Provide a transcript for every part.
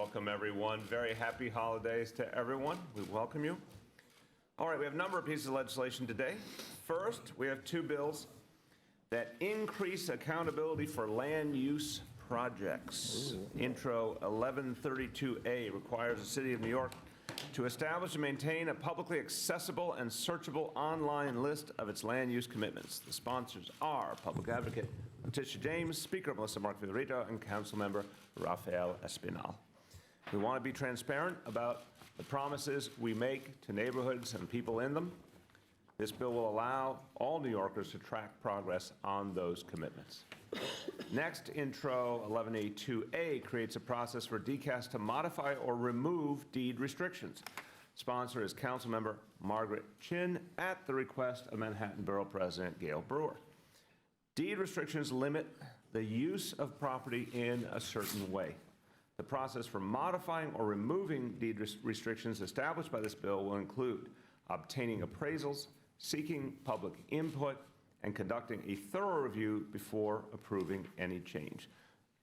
Welcome, everyone. Very happy holidays to everyone. We welcome you. All right, we have a number of pieces of legislation today. First, we have two bills that increase accountability for land use projects. Intro 1132A requires the City of New York to establish and maintain a publicly accessible and searchable online list of its land use commitments. The sponsors are Public Advocate Letitia James, Speaker Melissa Mark-Viverito, and Councilmember Rafael Espinal. We want to be transparent about the promises we make to neighborhoods and people in them. This bill will allow all New Yorkers to track progress on those commitments. Next, Intro 1182A creates a process for DCAS to modify or remove deed restrictions. Sponsor is Councilmember Margaret Chin at the request of Manhattan Borough President Gail Brewer. Deed restrictions limit the use of property in a certain way. The process for modifying or removing deed restrictions established by this bill will include obtaining appraisals, seeking public input, and conducting a thorough review before approving any change.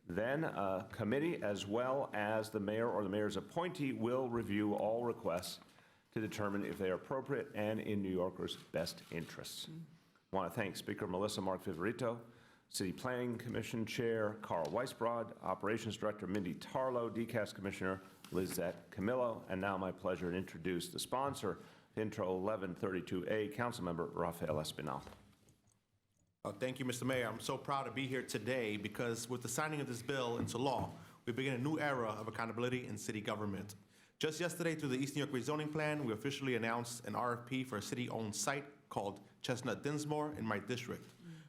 Then a committee, as well as the mayor or the mayor's appointee, will review all requests to determine if they are appropriate and in New Yorkers' best interests. I want to thank Speaker Melissa Mark-Viverito, City Planning Commission Chair Carl Weisbrod, Operations Director Mindy Tarlow, DCAS Commissioner Lizette Camillo, and now my pleasure to introduce the sponsor, Intro 1132A, Councilmember Rafael Espinal. Thank you, Mr. Mayor. I'm so proud to be here today because with the signing of this bill into law, we begin a new era of accountability in city government. Just yesterday, through the East New York Rezoning Plan, we officially announced an RFP for a city-owned site called Chestnut Dinsmore in my district.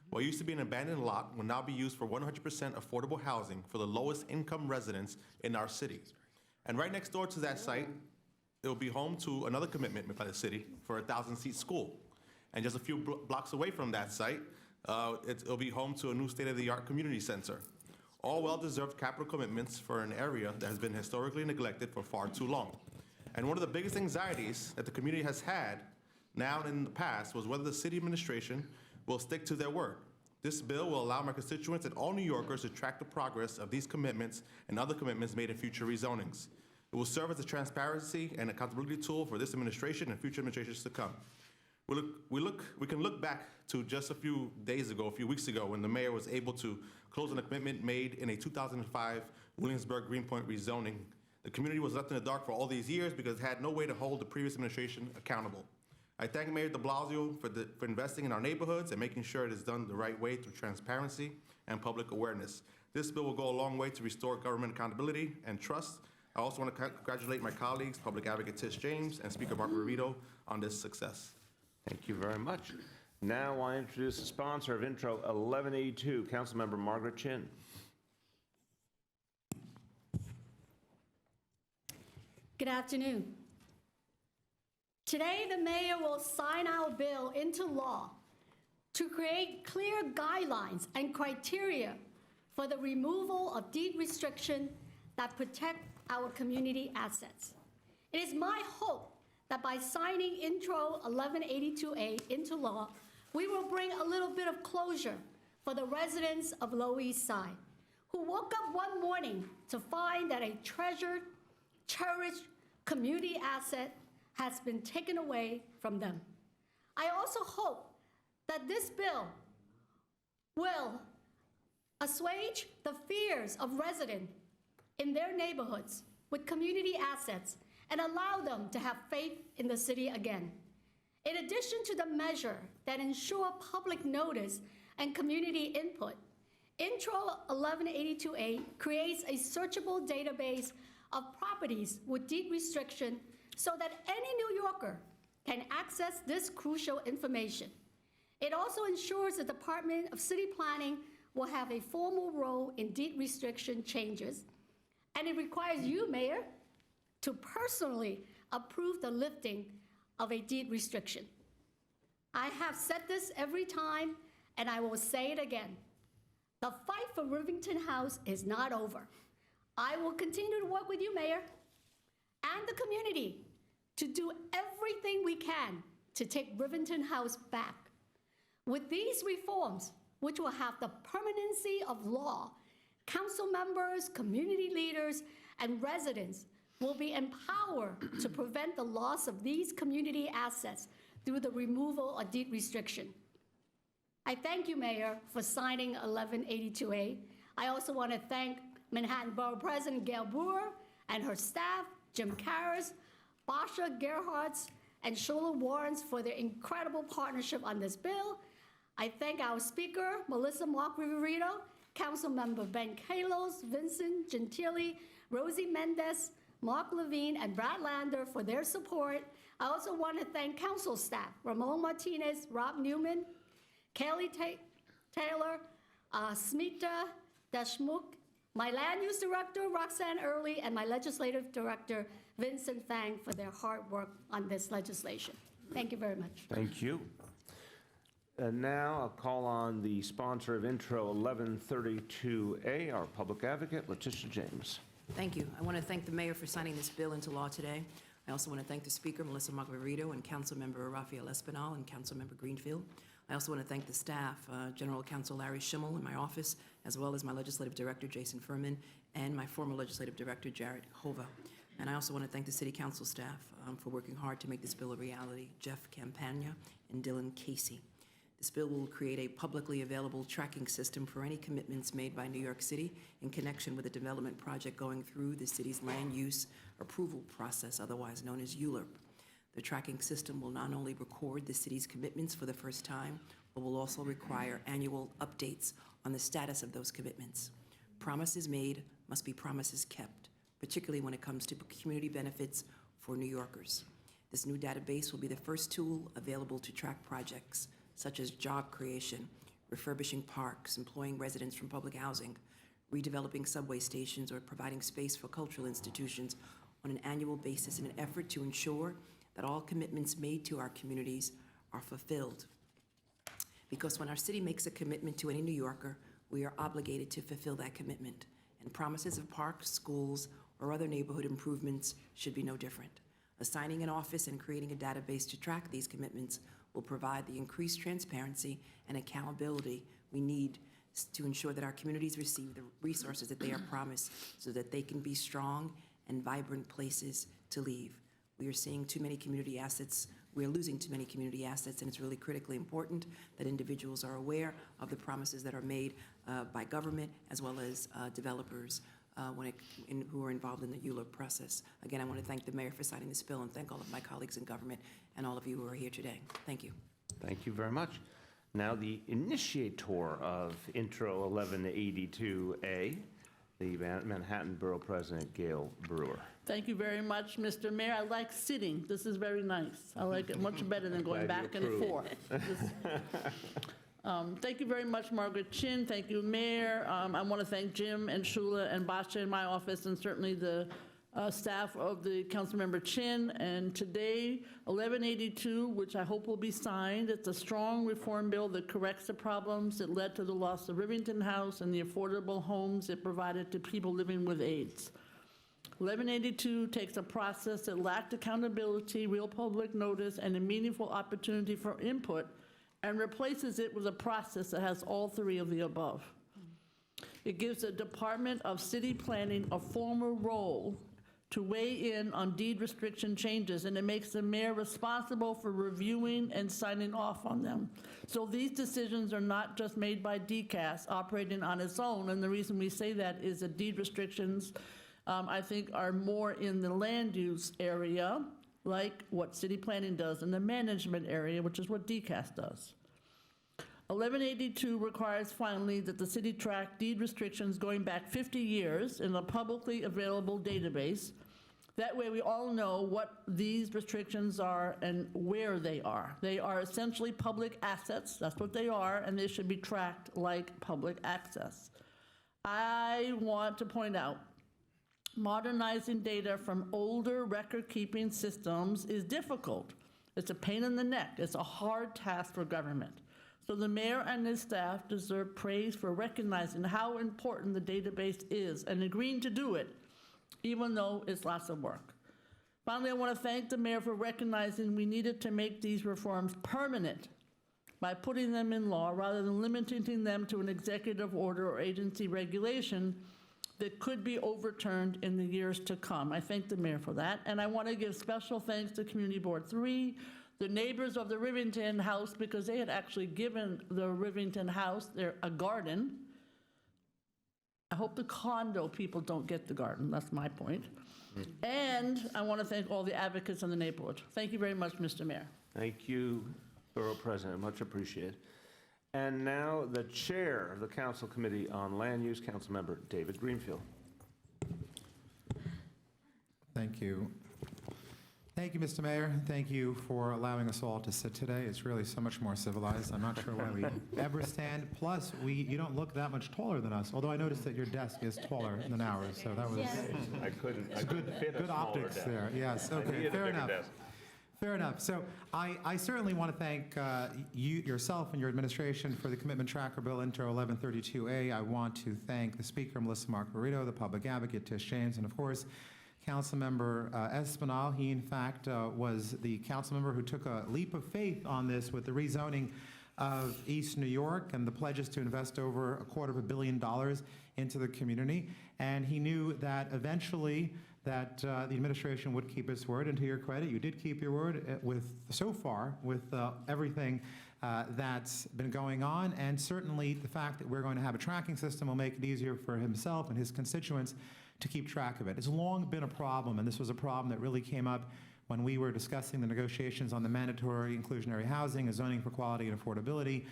What used to be an abandoned lot will now be used for 100% affordable housing for the lowest income residents in our city. And right next door to that site, it will be home to another commitment made by the city for a 1,000-seat school. And just a few blocks away from that site, it'll be home to a new state-of-the-art community center. All well-deserved capital commitments for an area that has been historically neglected for far too long. And one of the biggest anxieties that the community has had now and in the past was whether the city administration will stick to their word. This bill will allow my constituents and all New Yorkers to track the progress of these commitments and other commitments made in future rezonings. It will serve as a transparency and accountability tool for this administration and future administrations to come. We can look back to just a few weeks ago, when the mayor was able to close on a commitment made in a 2005 Williamsburg Greenpoint rezoning. The community was left in the dark for all these years because it had no way to hold the previous administration accountable. I thank Mayor de Blasio for investing in our neighborhoods and making sure it is done the right way through transparency and public awareness. This bill will go a long way to restore government accountability and trust. I also want to congratulate my colleagues, Public Advocate Tish James and Speaker Mark-Viverito, on this success. Thank you very much. Now I introduce the sponsor of Intro 1182, Councilmember Margaret Chin. Good afternoon. Today, the mayor will sign our bill into law to create clear guidelines and criteria for the removal of deed restriction that protect our community assets. It is my hope that by signing Intro 1182A into law, we will bring a little bit of closure for the residents of Lower East Side, who woke up one morning to find that a treasured, cherished community asset has been taken away from them. I also hope that this bill will assuage the fears of residents in their neighborhoods with community assets and allow them to have faith in the city again. In addition to the measure that ensure public notice and community input, Intro 1182A creates a searchable database of properties with deed restriction so that any New Yorker can access this crucial information. It also ensures the Department of City Planning will have a formal role in deed restriction changes, and it requires you, Mayor, to personally approve the lifting of a deed restriction. I have said this every time, and I will say it again. The fight for Rivington House is not over. I will continue to work with you, Mayor, and the community to do everything we can to take Rivington House back. With these reforms, which will have the permanency of law, council members, community leaders, and residents will be empowered to prevent the loss of these community assets through the removal of deed restriction. I thank you, Mayor, for signing 1182A. I also want to thank Manhattan Borough President Gail Brewer and her staff, Jim Karras, Basha Gerhardt, and Shola Warrens for their incredible partnership on this bill. I thank our speaker, Melissa Mock-Riverito, Councilmember Ben Kalos, Vincent Gentili, Rosie Mendez, Mark Levine, and Brad Lander for their support. I also want to thank council staff, Ramon Martinez, Rob Newman, Kelly Taylor, Smita Deshmukh, my land use director, Roxanne Early, and my legislative director, Vincent Fang, for their hard work on this legislation. Thank you very much. Thank you. And now I'll call on the sponsor of Intro 1132A, our public advocate, Letitia James. Thank you. I want to thank the mayor for signing this bill into law today. I also want to thank the speaker, Melissa Margarito, and Councilmember Rafael Espinal and Councilmember Greenfield. I also want to thank the staff, General Counsel Larry Schimmel in my office, as well as my legislative director, Jason Furman, and my former legislative director, Jared Hova. And I also want to thank the city council staff for working hard to make this bill a reality, Jeff Campagna and Dylan Casey. This bill will create a publicly available tracking system for any commitments made by New York City in connection with a development project going through the city's land use approval process, otherwise known as ULURP. The tracking system will not only record the city's commitments for the first time, but will also require annual updates on the status of those commitments. Promises made must be promises kept, particularly when it comes to community benefits for New Yorkers. This new database will be the first tool available to track projects such as job creation, refurbishing parks, employing residents from public housing, redeveloping subway stations, or providing space for cultural institutions on an annual basis in an effort to ensure that all commitments made to our communities are fulfilled. Because when our city makes a commitment to any New Yorker, we are obligated to fulfill that commitment, and promises of parks, schools, or other neighborhood improvements should be no different. Assigning an office and creating a database to track these commitments will provide the increased transparency and accountability we need to ensure that our communities receive the resources that they are promised so that they can be strong and vibrant places to live. We are seeing too many community assets. We are losing too many community assets, and it's really critically important that individuals are aware of the promises that are made by government as well as developers who are involved in the ULURP process. Again, I want to thank the mayor for signing this bill and thank all of my colleagues in government and all of you who are here today. Thank you. Thank you very much. Now the initiator of Intro 1182A, the Manhattan Borough President, Gail Brewer. Thank you very much, Mr. Mayor. I like sitting. This is very nice. I like it much better than going back and forth. Thank you very much, Margaret Chin. Thank you, Mayor. I want to thank Jim and Shula and Basha in my office, and certainly the staff of the Councilmember Chin. And today, 1182, which I hope will be signed, it's a strong reform bill that corrects the problems that led to the loss of Rivington House and the affordable homes it provided to people living with AIDS. 1182 takes a process that lacked accountability, real public notice, and a meaningful opportunity for input, and replaces it with a process that has all three of the above. It gives the Department of City Planning a formal role to weigh in on deed restriction changes, and it makes the mayor responsible for reviewing and signing off on them. So these decisions are not just made by DCAS operating on its own, and the reason we say that is that deed restrictions, I think, are more in the land use area, like what city planning does, in the management area, which is what DCAS does. 1182 requires finally that the city track deed restrictions going back 50 years in a publicly available database. That way we all know what these restrictions are and where they are. They are essentially public assets, that's what they are, and they should be tracked like public access. I want to point out, modernizing data from older record-keeping systems is difficult. It's a pain in the neck. It's a hard task for government. So the mayor and his staff deserve praise for recognizing how important the database is and agreeing to do it, even though it's lots of work. Finally, I want to thank the mayor for recognizing we needed to make these reforms permanent by putting them in law rather than limiting them to an executive order or agency regulation, that could be overturned in the years to come. I thank the mayor for that. And I want to give special thanks to Community Board 3, the neighbors of the Rivington house, because they had actually given the Rivington house a garden. I hope the condo people don't get the garden. That's my point. And I want to thank all the advocates in the neighborhood. Thank you very much, Mr. Mayor. Thank you, Borough President, much appreciated. And now the Chair of the Council Committee on Land Use, Councilmember David Greenfield. Thank you. Thank you, Mr. Mayor. Thank you for allowing us all to sit today. It's really so much more civilized. I'm not sure why we ever stand. Plus, you don't look that much taller than us, although I noticed that your desk is taller than ours, so that was I couldn't fit a good smaller optics desk. there. Yes, I okay, needed a fair bigger enough. desk. Fair enough. So I certainly want to thank yourself and your administration for the Commitment Tracker Bill Inter 1132A. I want to thank the Speaker, Melissa Margarito, the Public Advocate, Tish James, and of course, Councilmember Espinal. He, in fact, was the council member who took a leap of faith on this with the rezoning of East New York and the pledges to invest over $250 million into the community. And he knew that eventually that the administration would keep its word. And to your credit, you did keep your word so far with everything that's been going on. And certainly the fact that we're going to have a tracking system will make it easier for himself and his constituents to keep track of it. It's long been a problem, and this was a problem that really came up when we were discussing the negotiations on the mandatory inclusionary housing, a zoning for quality and affordability.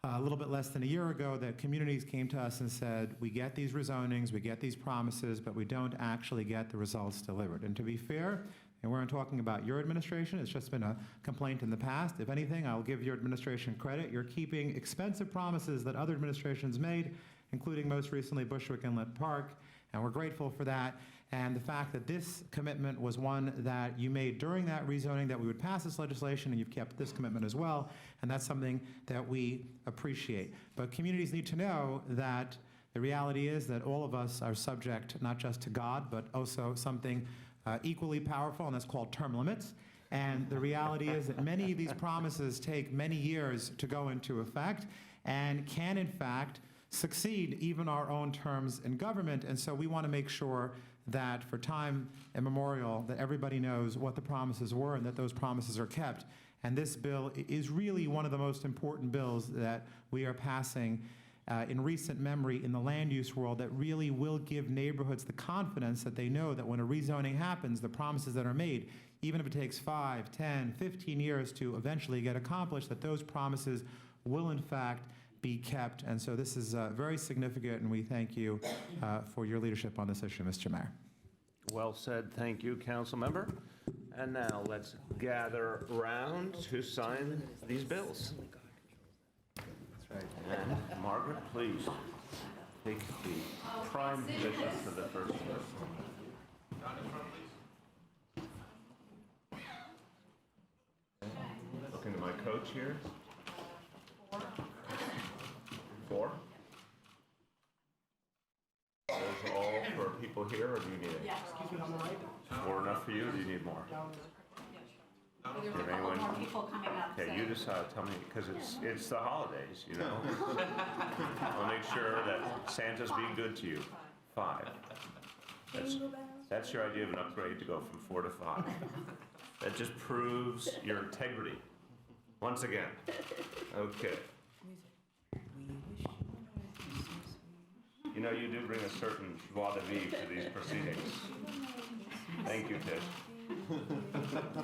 A little bit less than a year ago, that communities came to us and said, we get these rezonings, we get these promises, but we don't actually get the results delivered. And to be fair, and we're not talking about your administration, it's just been a complaint in the past. If anything, I'll give your administration credit. You're keeping expensive promises that other administrations made, including most recently Bushwick Inlet Park, and we're grateful for that. And the fact that this commitment was one that you made during that rezoning, that we would pass this legislation, and you've kept this commitment as well, and that's something that we appreciate. But communities need to know that the reality is that all of us are subject not just to God, but also something equally powerful, and that's called term limits. And the reality is that many of these promises take many years to go into effect and can, in fact, succeed even our own terms in government. And so we want to make sure that for time immemorial, that everybody knows what the promises were and that those promises are kept. And this bill is really one of the most important bills that we are passing in recent memory in the land use world, that really will give neighborhoods the confidence that they know that when a rezoning happens, the promises that are made, even if it takes 5, 10, 15 years to eventually get accomplished, that those promises will in fact be kept. And so this is very significant, and we thank you for your leadership on this issue, Mr. Mayor. Well said. Thank you, council member. And now let's gather around to sign these bills. That's right. And Margaret, please take the prime position for the first bill. Looking to my coach here. 4. Those all for people here, or do you need it? Yeah. 4 enough for you, or do you need more? There's a If couple anyone- more people coming up. Okay, you decide, tell me, because it's the holidays, you know? I'll make sure that Santa's being good to you. 5. That's your idea of an upgrade, to go from 4 to 5. That just proves your integrity, once again. Okay. You know, you do bring a certain joie de vivre to these proceedings. Thank you, Tish.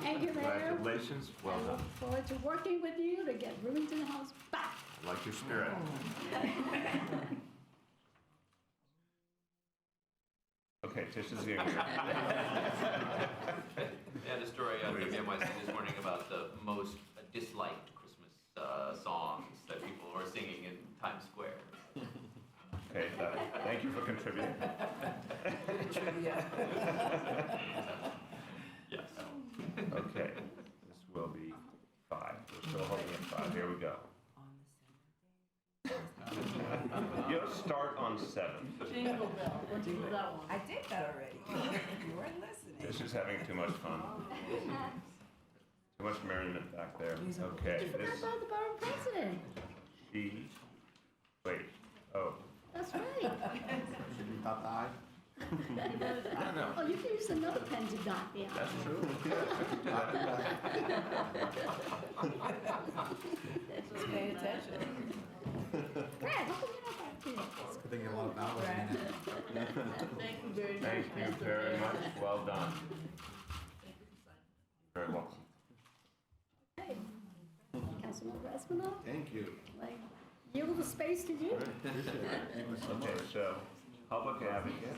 Thank you, Mayor. Congratulations, well I done. look forward to working with you to get Rivington House back. I like your spirit. Okay, Tish is here. I had a story on WNYC this morning about the most disliked Christmas songs that people were singing in Times Square. Okay, thank you for contributing. Yes. Okay, this will be 5. We're still holding at 5. Here we go. You'll start on 7. Jingle bell, let's do that one. I did that already. You weren't listening. This is having too much fun. Too much merriment back there. Okay, Forgot this, about the borough president. wait, oh. That's right. Without the eye? Oh, you can use another pen to dot the I. That's true. Just pay attention. Brad, how come you're not back here? Good thing you have a lot of vowels in it. Thank you very much. Thank you Mr. very Mayor. much. Well done. Very welcome. Hey, Councilmember Espinal, Thank you. like, yield the space to you. Okay, so public advocate.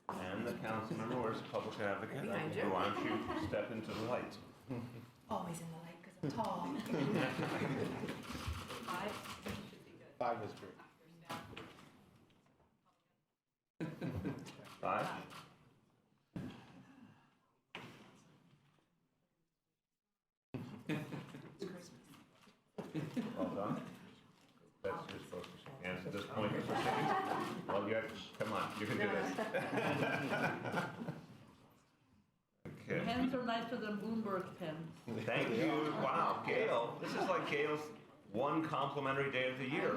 And the council member, where's the public advocate? Behind you. Why don't you step into the light? Always in the light because I'm tall. Five. 5 is great. 5? Well done. That's you're supposed to shake hands at this point. You're shaking. Well, you have, come on, you can do this. Okay. Pens are nicer than Bloomberg pens. Thank you. Wow, Gail, this is like Gail's one complimentary day of the year.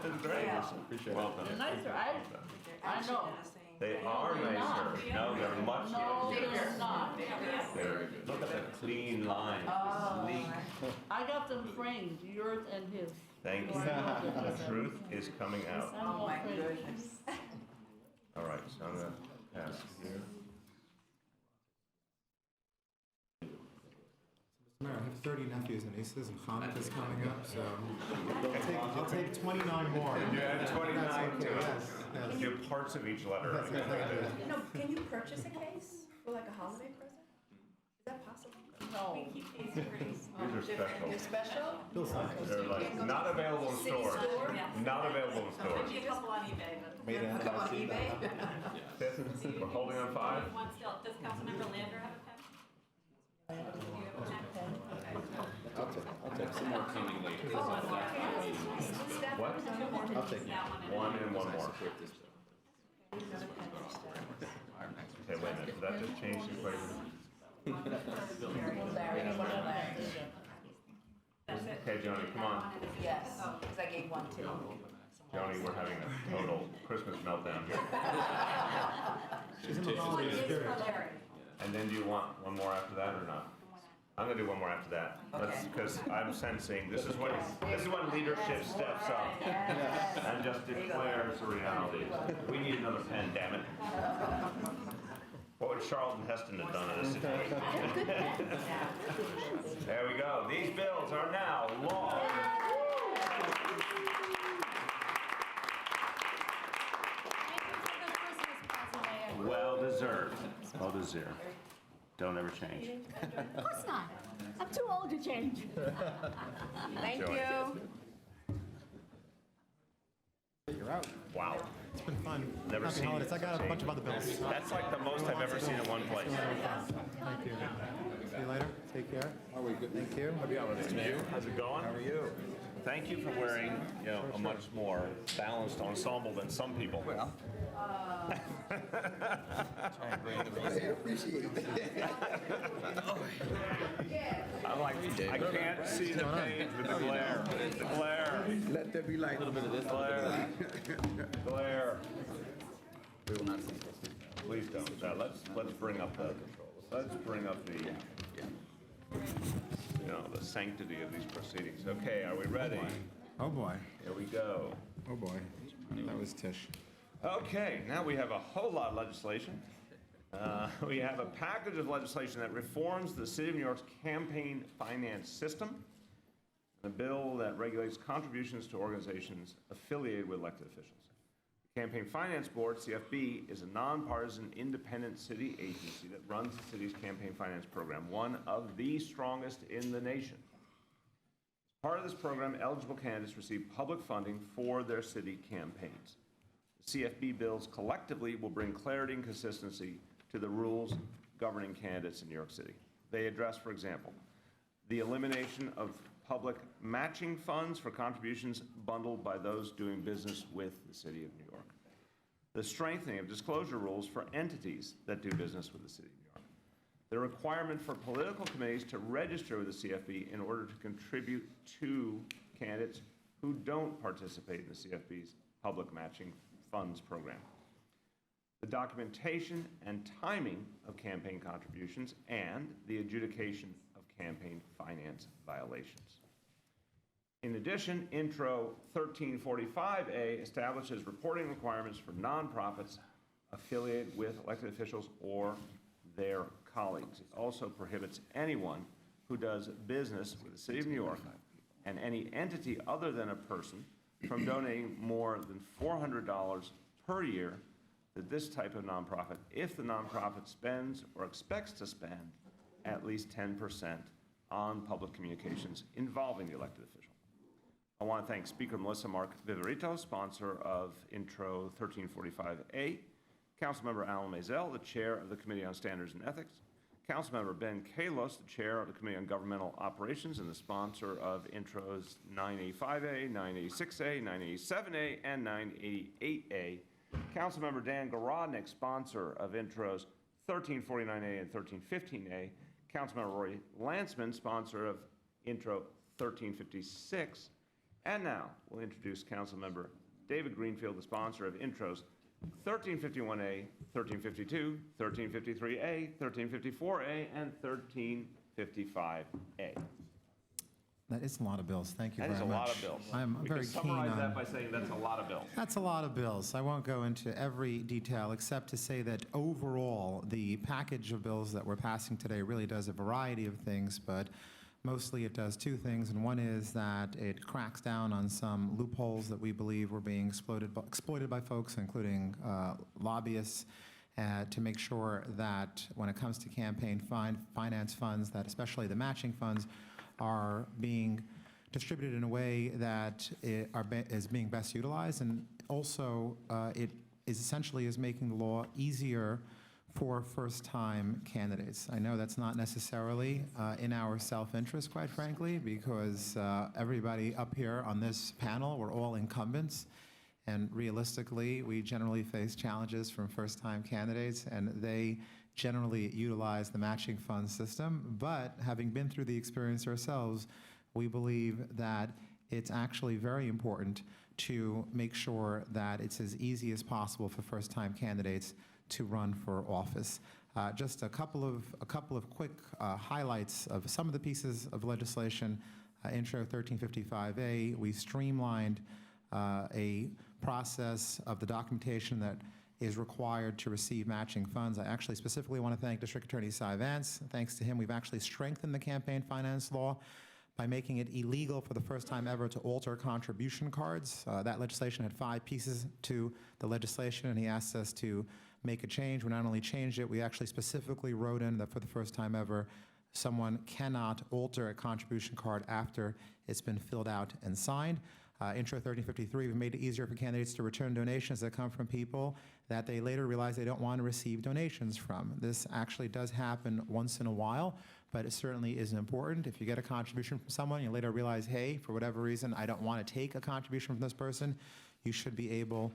This is great. Well They're done. nicer, I know. They are nicer. No, they're much No, nicer. they're not. They're, look at the clean lines, sleek. I got them framed, yours and his. Thank you. The truth is coming out. I'm all framed. All right, so I'm gonna pass here. Mayor, I have 30 nephews and nieces, and Hanukkah's coming up, so I'll take 29 more. You had 29 That's okay, too. yes. Do parts of each letter. That's exactly it. No, can you purchase a case for like a holiday present? Is that possible? No. These are special. They're special? Bill Sykes. They're like, not available in City stores. store? Not available in stores. Maybe a couple on eBay, but Made in Come on NYC. eBay? Fifth, we're holding on 5. one still. Does Councilmember Lander have a pen? Do you have a pen? I'll take some more coming later. What? I'll take it. That one and One and one more. Support this bill. Okay, wait a minute, did that just change the equation? Okay, Joni, come on. Yes, because I gave one too. Joni, we're having a total Christmas meltdown here. She's in the holiday spirit. And then do you want one more after that or not? I'm gonna do one more after that. Let's, because I'm sensing, this is when leadership steps up and just declares the reality. We need another pen, damn it. What would Charlton Heston have done in this situation? There we go. These bills are now law. Well deserved. Well deserved. Don't ever change. Of course not. I'm too old to change. Thank Enjoy. you. You're out. Wow. It's been fun. Never Happy seen holidays. I got a bunch of other bills. That's like the most I've ever seen in one place. Thank you. See you later. Take care. Are we good? Thank you. How's it going? How are you? Thank you for wearing, you know, a much more balanced ensemble than some people. Well. I'm like, I can't see the page with the glare. The glare. Let there be light. A little bit of this. Glare. Glare. We will not see this. Please don't. Now, let's bring up the you know, the sanctity of these proceedings. Okay, are we ready? Oh, boy. Here we go. Oh, boy. That was Tish. Okay, now we have a whole lot of legislation. We have a package of legislation that reforms the City of New York's campaign finance system, and a bill that regulates contributions to organizations affiliated with elected officials. The Campaign Finance Board, CFB, is a nonpartisan independent city agency that runs the city's campaign finance program, one of the strongest in the nation. As part of this program, eligible candidates receive public funding for their city campaigns. The CFB bills collectively will bring clarity and consistency to the rules governing candidates in New York City. They address, for example, the elimination of public matching funds for contributions bundled by those doing business with the City of New York, the strengthening of disclosure rules for entities that do business with the City of New York, the requirement for political committees to register with the CFB in order to contribute to candidates who don't participate in the CFB's public matching funds program, the documentation and timing of campaign contributions, and the adjudication of campaign finance violations. In addition, Intro 1345A establishes reporting requirements for nonprofits affiliated with elected officials or their colleagues. It also prohibits anyone who does business with the City of New York and any entity other than a person from donating more than $400 per year to this type of nonprofit if the nonprofit spends or expects to spend at least 10% on public communications involving the elected official. I want to thank Speaker Melissa Mark Viverito, sponsor of Intro 1345A, Councilmember Alan Maisel, the chair of the Committee on Standards and Ethics, Councilmember Ben Kalos, the chair of the Committee on Governmental Operations and the sponsor of Intros 985A, 986A, 987A, and 988A, Councilmember Dan Garodnick, sponsor of Intros 1349A and 1315A, Councilmember Roy Lanceman, sponsor of Intro 1356, and now we'll introduce Councilmember David Greenfield, the sponsor of Intros 1351A, 1352, 1353A, 1354A, and 1355A. That is a lot of bills. Thank you very much. That is a lot of bills. I'm We very can keen summarize on. that by saying that's a lot of bills. That's a lot of bills. I won't go into every detail except to say that overall, the package of bills that we're passing today really does a variety of things, but mostly it does two things, and one is that it cracks down on some loopholes that we believe were being exploited by folks, including lobbyists, to make sure that when it comes to campaign finance funds, that especially the matching funds, are being distributed in a way that is being best utilized, and also it is essentially making the law easier for first-time candidates. I know that's not necessarily in our self-interest, quite frankly, because everybody up here on this panel, we're all incumbents, and realistically, we generally face challenges from first-time candidates, and they generally utilize the matching fund system. But having been through the experience ourselves, we believe that it's actually very important to make sure that it's as easy as possible for first-time candidates to run for office. Just a couple of quick highlights of some of the pieces of legislation. Intro 1355A, we streamlined a process of the documentation that is required to receive matching funds. I actually specifically want to thank District Attorney Cy Vance. Thanks to him, we've actually strengthened the campaign finance law by making it illegal for the first time ever to alter contribution cards. That legislation had 5 pieces to the legislation, and he asked us to make a change. We not only changed it, we actually specifically wrote in that for the first time ever, someone cannot alter a contribution card after it's been filled out and signed. Intro 1353, we've made it easier for candidates to return donations that come from people that they later realize they don't want to receive donations from. This actually does happen once in a while, but it certainly is important. If you get a contribution from someone, you later realize, hey, for whatever reason, I don't want to take a contribution from this person, you should be able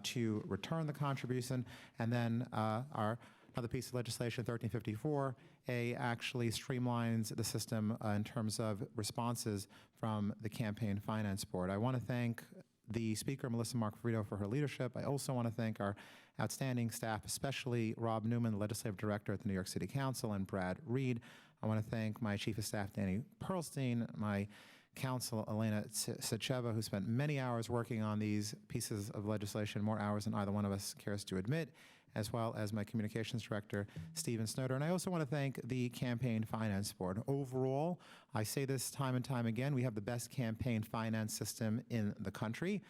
to return the contribution. And then another piece of legislation, 1354A, actually streamlines the system in terms of responses from the Campaign Finance Board. I want to thank the Speaker, Melissa Mark Viverito, for her leadership. I also want to thank our outstanding staff, especially Rob Newman, the Legislative Director at the New York City Council, and Brad Reed. I want to thank my Chief of Staff, Danny Perlstein, my counsel, Elena Secheva, who spent many hours working on these pieces of legislation, more hours than either one of us cares to admit, as well as my communications director, Stephen Snoder. And I also want to thank the Campaign Finance Board. Overall, I say this time and time again, we have the best campaign finance system in the country.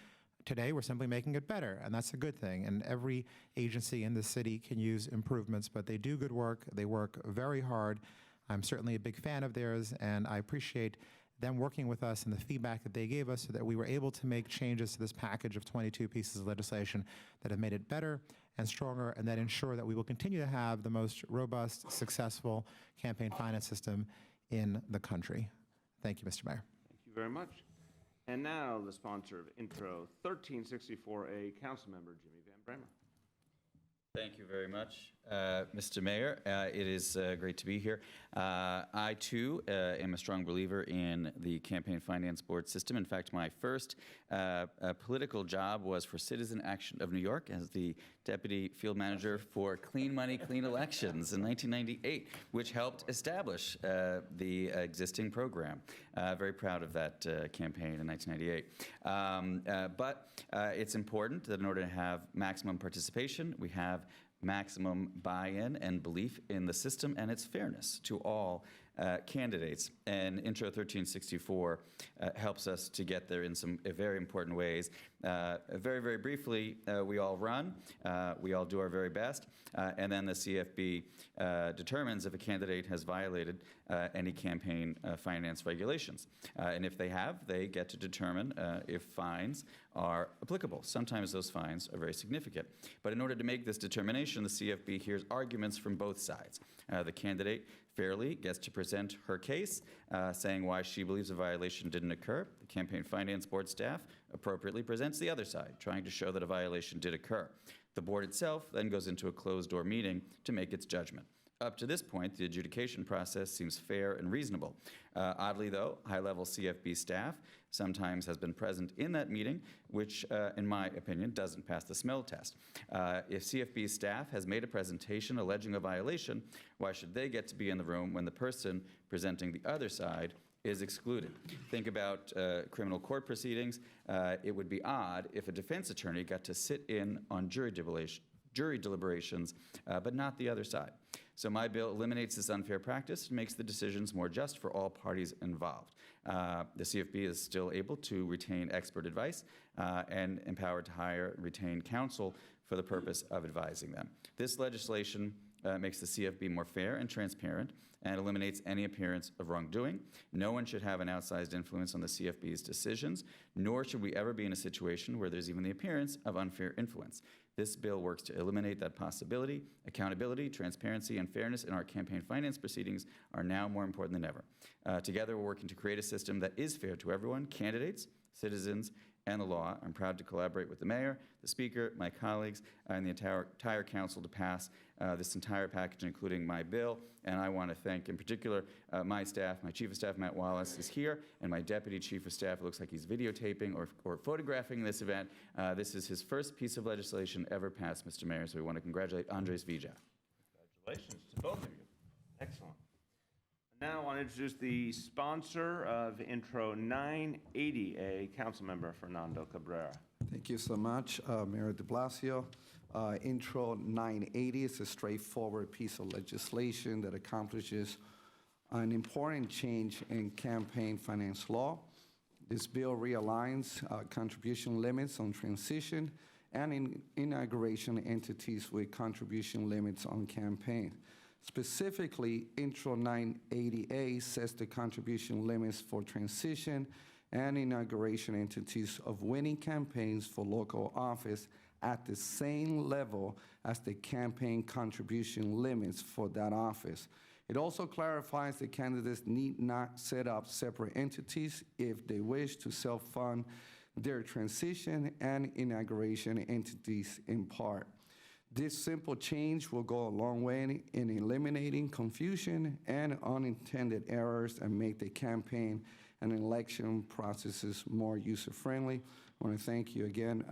Today, we're simply making it better, and that's a good thing. And every agency in the city can use improvements, but they do good work. They work very hard. I'm certainly a big fan of theirs, and I appreciate them working with us and the feedback that they gave us so that we were able to make changes to this package of 22 pieces of legislation that have made it better and stronger, and that ensure that we will continue to have the most robust, successful campaign finance system in the country. Thank you, Mr. Mayor. Thank you very much. And now the sponsor of Intro 1364A, Councilmember Jimmy Van Bramer. Thank you very much, Mr. Mayor. It is great to be here. I, too, am a strong believer in the Campaign Finance Board system. In fact, my first political job was for Citizen Action of New York as the Deputy Field Manager for Clean Money, Clean Elections in 1998, which helped establish the existing program. Very proud of that campaign in 1998. But it's important that in order to have maximum participation, we have maximum buy-in and belief in the system and its fairness to all candidates. And Intro 1364 helps us to get there in some very important ways. Very, very briefly, we all run, we all do our very best, and then the CFB determines if a candidate has violated any campaign finance regulations. And if they have, they get to determine if fines are applicable. Sometimes those fines are very significant. But in order to make this determination, the CFB hears arguments from both sides. The candidate fairly gets to present her case, saying why she believes a violation didn't occur. The Campaign Finance Board staff appropriately presents the other side, trying to show that a violation did occur. The board itself then goes into a closed-door meeting to make its judgment. Up to this point, the adjudication process seems fair and reasonable. Oddly, though, high-level CFB staff sometimes has been present in that meeting, which, in my opinion, doesn't pass the smell test. If CFB staff has made a presentation alleging a violation, why should they get to be in the room when the person presenting the other side is excluded? Think about criminal court proceedings. It would be odd if a defense attorney got to sit in on jury deliberations, but not the other side. So my bill eliminates this unfair practice and makes the decisions more just for all parties involved. The CFB is still able to retain expert advice and empowered to hire and retain counsel for the purpose of advising them. This legislation makes the CFB more fair and transparent and eliminates any appearance of wrongdoing. No one should have an outsized influence on the CFB's decisions, nor should we ever be in a situation where there's even the appearance of unfair influence. This bill works to eliminate that possibility. Accountability, transparency, and fairness in our campaign finance proceedings are now more important than ever. Together, we're working to create a system that is fair to everyone, candidates, citizens, and the law. I'm proud to collaborate with the mayor, the speaker, my colleagues, and the entire council to pass this entire package, including my bill. And I want to thank, in particular, my staff. My chief of staff, Matt Wallace, is here, and my deputy chief of staff, it looks like he's videotaping or photographing this event. This is his first piece of legislation ever passed, Mr. Mayor, so we want to congratulate Andres Villa. Congratulations to both of you. Excellent. Now I want to introduce the sponsor of Intro 980A, Councilmember Fernando Cabrera. Thank you so much, Mayor de Blasio. Intro 980 is a straightforward piece of legislation that accomplishes an important change in campaign finance law. This bill realigns contribution limits on transition and inauguration entities with contribution limits on campaign. Specifically, Intro 980A sets the contribution limits for transition and inauguration entities of winning campaigns for local office at the same level as the campaign contribution limits for that office. It also clarifies that candidates need not set up separate entities if they wish to self-fund their transition and inauguration entities in part. This simple change will go a long way in eliminating confusion and unintended errors and make the campaign and election processes more user-friendly. I want to thank you again,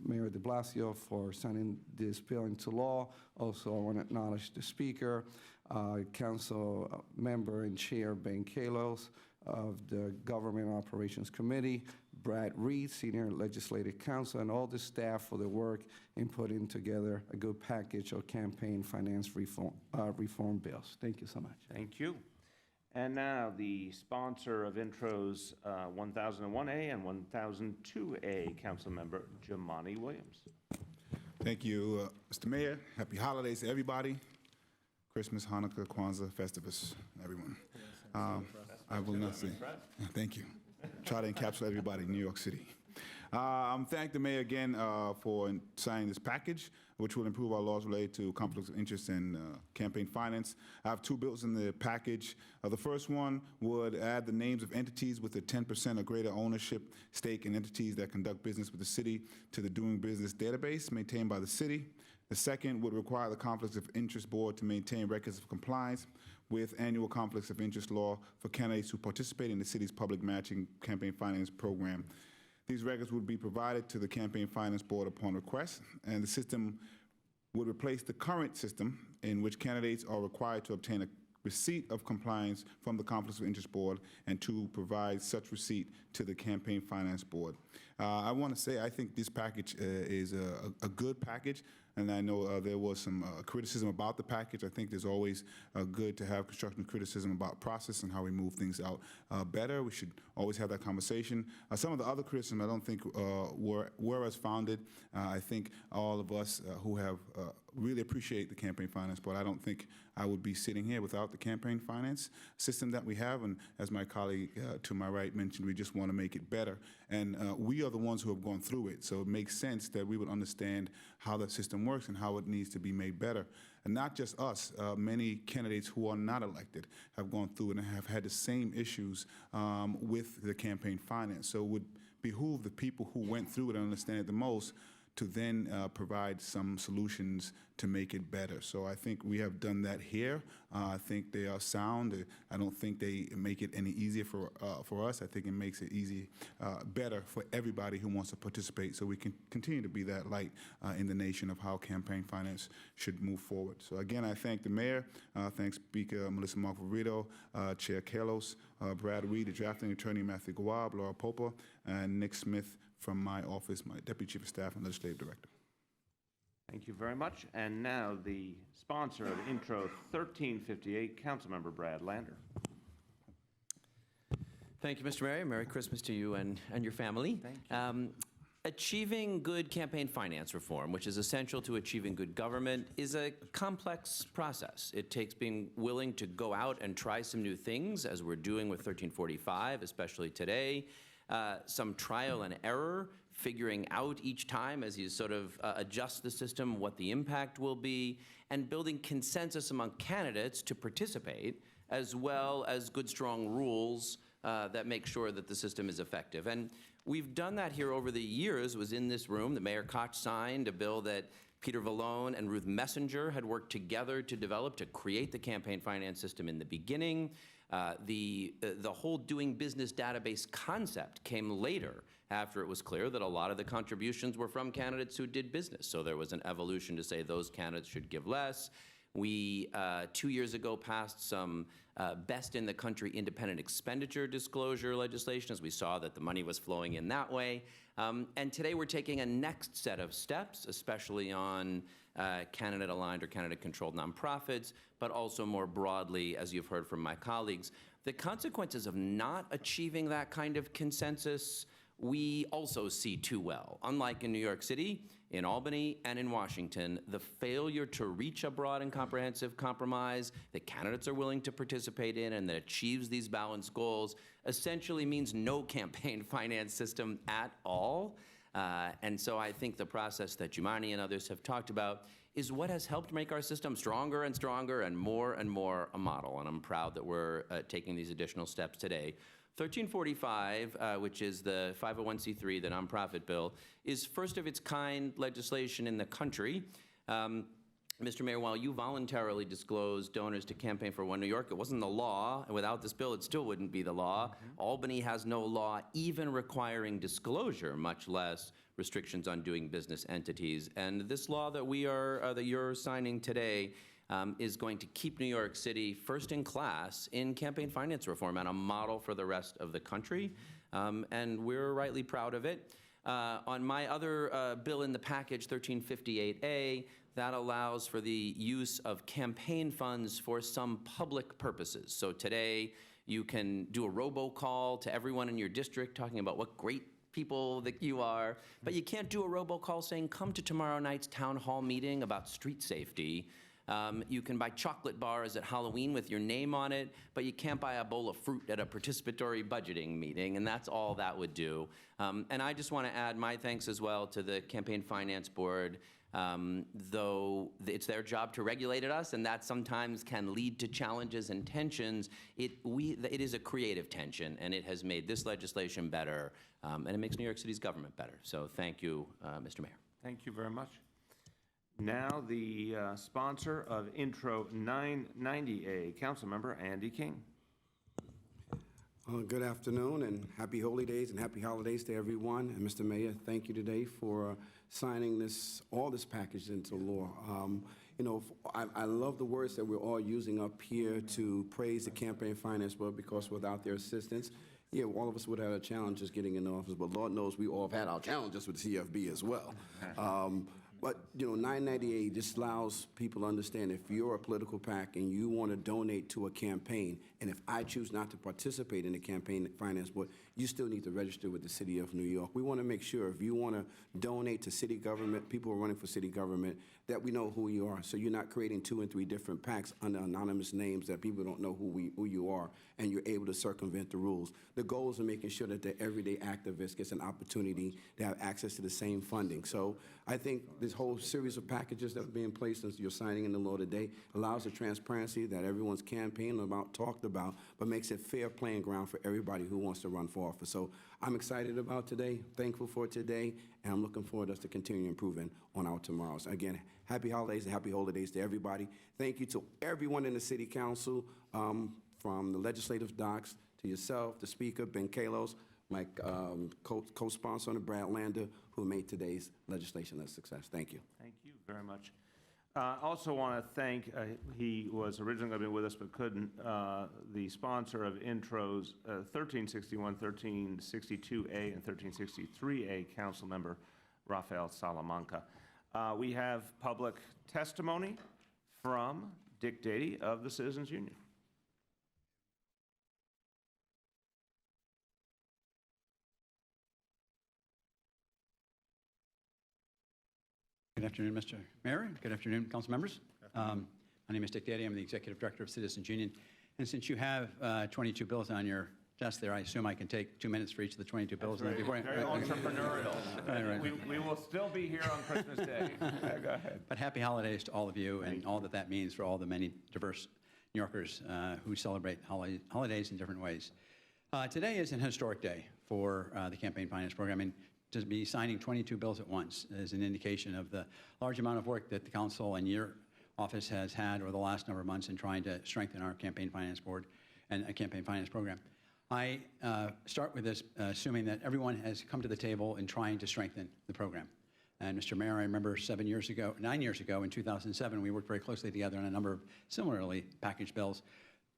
Mayor de Blasio, for signing this bill into law. Also, I want to acknowledge the Speaker, Council Member and Chair Ben Kalos of the Government Operations Committee, Brad Reed, Senior Legislative Counsel, and all the staff for their work in putting together a good package of campaign finance reform bills. Thank you so much. Thank you. And now the sponsor of Intros 1001A and 1002A, Councilmember Jamani Williams. Thank you, Mr. Mayor. Happy holidays to everybody. Christmas, Hanukkah, Kwanzaa, Festivus, everyone. I will not say. Thank you. Try to encapsulate everybody in New York City. Thank the mayor again for signing this package, which will improve our laws related to conflicts of interest and campaign finance. I have two bills in the package. The first one would add the names of entities with a 10% or greater ownership stake in entities that conduct business with the city to the doing business database maintained by the city. The second would require the Conflicts of Interest Board to maintain records of compliance with annual conflicts of interest law for candidates who participate in the city's public matching campaign finance program. These records would be provided to the Campaign Finance Board upon request, and the system would replace the current system in which candidates are required to obtain a receipt of compliance from the Conflicts of Interest Board and to provide such receipt to the Campaign Finance Board. I want to say I think this package is a good package, and I know there was some criticism about the package. I think there's always good to have constructive criticism about process and how we move things out better. We should always have that conversation. Some of the other criticism I don't think were as founded. I think all of us who have really appreciate the Campaign Finance Board. I don't think I would be sitting here without the campaign finance system that we have. And as my colleague to my right mentioned, we just want to make it better. And we are the ones who have gone through it. So it makes sense that we would understand how the system works and how it needs to be made better. And not just us, many candidates who are not elected have gone through it and have had the same issues with the campaign finance. So it would behoove the people who went through it and understand it the most to then provide some solutions to make it better. So I think we have done that here. I think they are sound. I don't think they make it any easier for us. I think it makes it better for everybody who wants to participate, so we can continue to be that light in the nation of how campaign finance should move forward. So again, I thank the mayor, thank Speaker Melissa Margarito, Chair Kalos, Brad Reed, the drafting attorney Matthew Gawab, Laura Popa, and Nick Smith from my office, my Deputy Chief of Staff and Legislative Director. Thank you very much. And now the sponsor of Intro 1358, Councilmember Brad Lander. Thank you, Mr. Mayor. Merry Christmas to you and your family. Thank you. Achieving good campaign finance reform, which is essential to achieving good government, is a complex process. It takes being willing to go out and try some new things, as we're doing with 1345, especially today, some trial and error, figuring out each time as you sort of adjust the system what the impact will be, and building consensus among candidates to participate, as well as good, strong rules that make sure that the system is effective. And we've done that here over the years. It was in this room. The Mayor Koch signed a bill that Peter Vallone and Ruth Messenger had worked together to develop to create the campaign finance system in the beginning. The whole doing business database concept came later, after it was clear that a lot of the contributions were from candidates who did business. So there was an evolution to say those candidates should give less. We, 2 years ago, passed some best in the country independent expenditure disclosure legislation, as we saw that the money was flowing in that way. And today we're taking a next set of steps, especially on candidate-aligned or candidate-controlled nonprofits, but also more broadly, as you've heard from my colleagues. The consequences of not achieving that kind of consensus we also see too well. Unlike in New York City, in Albany, and in Washington, the failure to reach a broad and comprehensive compromise that candidates are willing to participate in and that achieves these balanced goals essentially means no campaign finance system at all. And so I think the process that Jumani and others have talked about is what has helped make our system stronger and stronger and more a model. And I'm proud that we're taking these additional steps today. 1345, which is the 501c3, the nonprofit bill, is first of its kind legislation in the country. Mr. Mayor, while you voluntarily disclosed donors to Campaign for One New York, it wasn't the law, and without this bill, it still wouldn't be the law. Albany has no law even requiring disclosure, much less restrictions on doing business entities. And this law that that you're signing today is going to keep New York City first in class in campaign finance reform and a model for the rest of the country. And we're rightly proud of it. On my other bill in the package, 1358A, that allows for the use of campaign funds for some public purposes. So today, you can do a robocall to everyone in your district talking about what great people that you are, but you can't do a robocall saying, come to tomorrow night's town hall meeting about street safety. You can buy chocolate bars at Halloween with your name on it, but you can't buy a bowl of fruit at a participatory budgeting meeting, and that's all that would do. And I just want to add my thanks as well to the Campaign Finance Board, though it's their job to regulate us, and that sometimes can lead to challenges and tensions. It is a creative tension, and it has made this legislation better, and it makes New York City's government better. So thank you, Mr. Mayor. Thank you very much. Now, the sponsor of Intro 990A, Councilmember Andy King. Good afternoon and happy holy days and happy holidays to everyone. And Mr. Mayor, thank you today for signing all this package into law. You know, I love the words that we're all using up here to praise the campaign finance board, because without their assistance, yeah, all of us would have had challenges getting in office, but Lord knows we all have had our challenges with CFB as well. But, you know, 998 just allows people to understand if you're a political PAC and you want to donate to a campaign, and if I choose not to participate in the campaign finance board, you still need to register with the City of New York. We want to make sure if you want to donate to city government, people who are running for city government, that we know who you are. So you're not creating 2 and 3 different PACs under anonymous names that people don't know who you are, and you're able to circumvent the rules. The goal is making sure that the everyday activist gets an opportunity to have access to the same funding. So I think this whole series of packages that are being placed as you're signing in the law today allows the transparency that everyone's campaigned about, talked about, but makes it fair playing ground for everybody who wants to run for office. So I'm excited about today, thankful for today, and I'm looking forward to us to continue improving on our tomorrows. Again, happy holidays and happy holidays to everybody. Thank you to everyone in the City Council, from the legislative docs to yourself, the Speaker, Ben Kalos, my co-sponsor, Brad Lander, who made today's legislation a success. Thank you. Thank you very much. Also want to thank, he was originally going to be with us but couldn't, the sponsor of intros 1361, 1362A, and 1363A, Councilmember Rafael Salamanca. We have public testimony from Dick Dady of the Citizens Union. Good afternoon, Mr. Mayor. Good afternoon, council members. My name is Dick Dady. I'm the Executive Director of Citizens Union. And since you have 22 bills on your desk there, I assume I can take 2 minutes for each of the 22 bills. Very entrepreneurial. Right. We will still be here on Christmas Day. Go ahead. But happy holidays to all of you and all that that means for all the many diverse New Yorkers who celebrate holidays in different ways. Today is an historic day for the campaign finance program. And to be signing 22 bills at once is an indication of the large amount of work that the council and your office has had over the last number of months in trying to strengthen our campaign finance board and a campaign finance program. I start with this assuming that everyone has come to the table in trying to strengthen the program. And Mr. Mayor, I remember 9 years ago in 2007, we worked very closely together on a number of similarly packaged bills.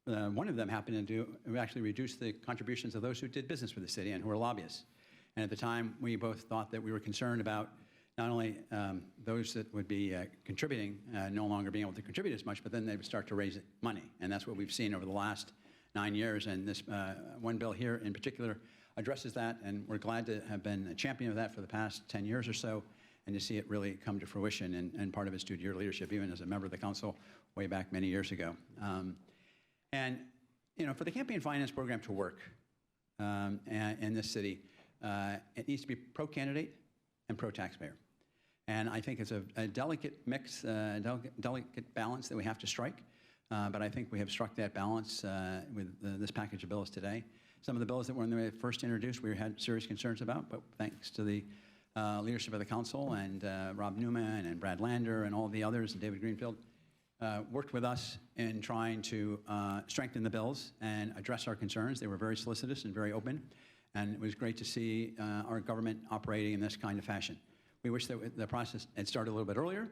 One of them happened to actually reduce the contributions of those who did business with the city and who were lobbyists. And at the time, we both thought that we were concerned about not only those that would be contributing, no longer being able to contribute as much, but then they would start to raise money. And that's what we've seen over the last 9 years. And this one bill here in particular addresses that. And we're glad to have been a champion of that for the past 10 years or so, and to see it really come to fruition. And part of it's due to your leadership, even as a member of the council way back many years ago. And, you know, for the campaign finance program to work in this city, it needs to be pro-candidate and pro-taxpayer. And I think it's a delicate mix, a delicate balance that we have to strike. But I think we have struck that balance with this package of bills today. Some of the bills that were when they were first introduced, we had serious concerns about, but thanks to the leadership of the council and Rob Newman and Brad Lander and all the others and David Greenfield, worked with us in trying to strengthen the bills and address our concerns. They were very solicitous and very open. And it was great to see our government operating in this kind of fashion. We wish that the process had started a little bit earlier,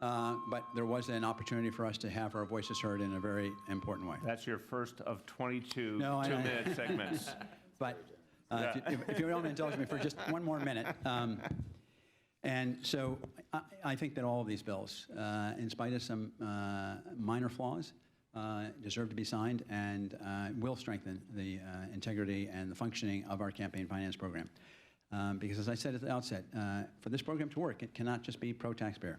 but there was an opportunity for us to have our voices heard in a very important way. That's your first of 22 two-minute segments. But if you don't indulge me for just one more minute. And so I think that all of these bills, in spite of some minor flaws, deserve to be signed and will strengthen the integrity and the functioning of our campaign finance program. Because as I said at the outset, for this program to work, it cannot just be pro-taxpayer.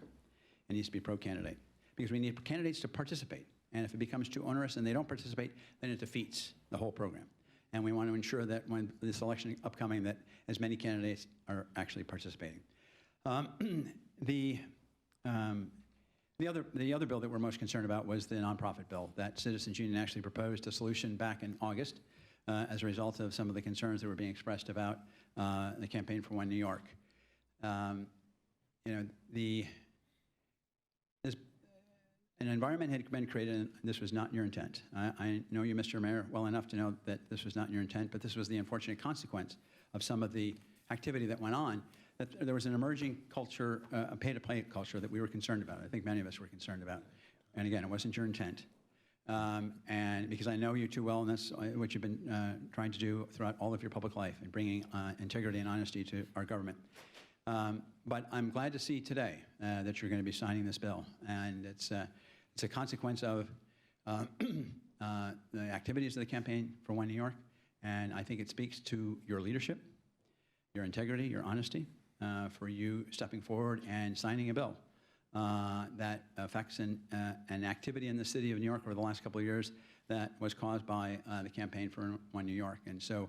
It needs to be pro-candidate. Because we need candidates to participate. And if it becomes too onerous and they don't participate, then it defeats the whole program. And we want to ensure that when this election upcoming, that as many candidates are actually participating. The other bill that we're most concerned about was the nonprofit bill that Citizens Union actually proposed a solution back in August as a result of some of the concerns that were being expressed about the Campaign for One New York. You know, an environment had been created, and this was not your intent. I know you, Mr. Mayor, well enough to know that this was not your intent, but this was the unfortunate consequence of some of the activity that went on, that there was an emerging culture, a pay-to-play culture that we were concerned about. I think many of us were concerned about. And again, it wasn't your intent. And because I know you too well, and that's what you've been trying to do throughout all of your public life, and bringing integrity and honesty to our government. But I'm glad to see today that you're going to be signing this bill, and it's a consequence of the activities of the Campaign for One New York, and I think it speaks to your leadership, your integrity, your honesty, for you stepping forward and signing a bill that affects an activity in the city of New York over the last couple of years that was caused by the Campaign for One New York. And so